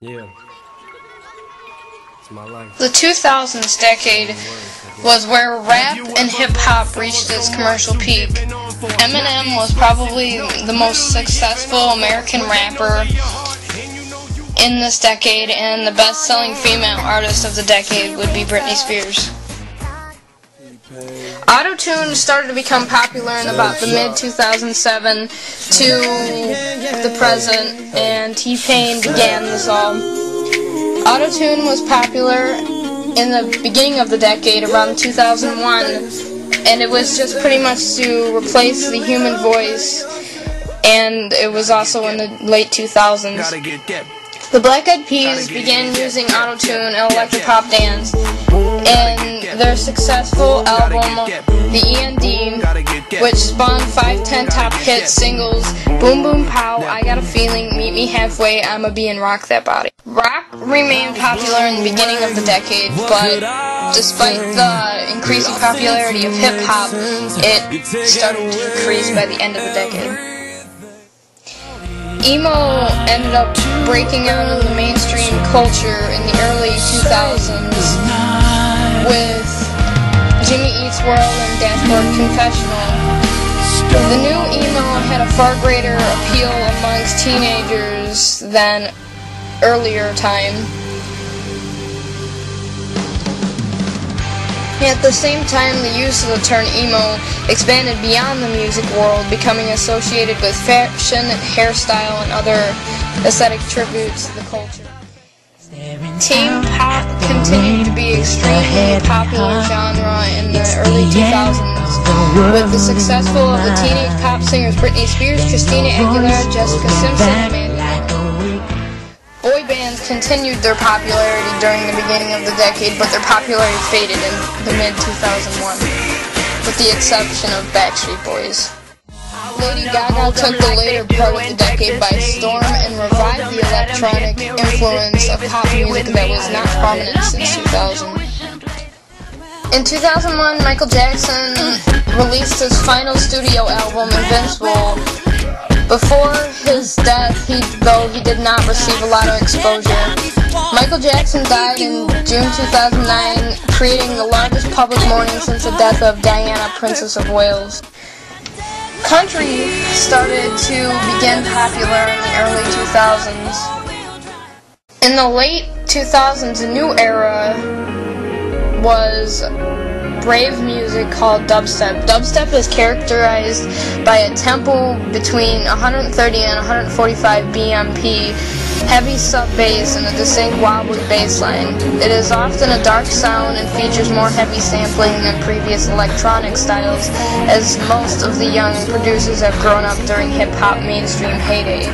Yeah. It's my life. The 2000s decade was where rap and hip-hop reached its commercial peak. Eminem was probably the most successful American rapper in this decade, and the best-selling female artist of the decade would be Britney Spears. Auto-tune started to become popular in about the mid-2007 to the present, and T-Pain began this all. Auto-tune was popular in the beginning of the decade, around 2001, and it was just pretty much to replace the human voice, and it was also in the late 2000s. The Black Eyed Peas began using auto-tune and electropop dance, and their successful album, The E&D, which spawned 5 top hit singles, Boom Boom Pow, I Got a Feeling, Meet Me Halfway, I'ma Be and Rock That Body. Rock remained popular in the beginning of the decade, but despite the increasing popularity of hip-hop, it started to decrease by the end of the decade. Emo ended up breaking out in the mainstream culture in the early 2000s with Jimmy Eats World and Dashboard Confessional. The new emo had a far greater appeal amongst teenagers than earlier time. At the same time, the use of the term emo expanded beyond the music world, becoming associated with fashion, hairstyle, and other aesthetic tributes to the culture. Teen pop continued to be extremely popular genre in the early 2000s, with the successful of the teenage pop singers Britney Spears, Christina Aguilera, Jessica Simpson, and Amanda Miller. Boy bands continued their popularity during the beginning of the decade, but their popularity faded in the mid-2001, with the exception of Backstreet Boys. Lady Gaga took the later part of the decade by storm and revived the electronic influence of pop music that was not prominent since 2000. In 2001, Michael Jackson released his final studio album, Invincible. Before his death, though he did not receive a lot of exposure. Michael Jackson died in June 2009, creating the largest public mourning since the death of Diana, Princess of Wales. Country started to begin popular in the early 2000s. In the late 2000s, a new era was brave music called dubstep. Dubstep is characterized by a tempo between 130 and 145 BPM, heavy sub-bass, and a distinct wobbly bass line. It is often a dark sound and features more heavy sampling than previous electronic styles, as most of the young producers have grown up during hip-hop mainstream heyday.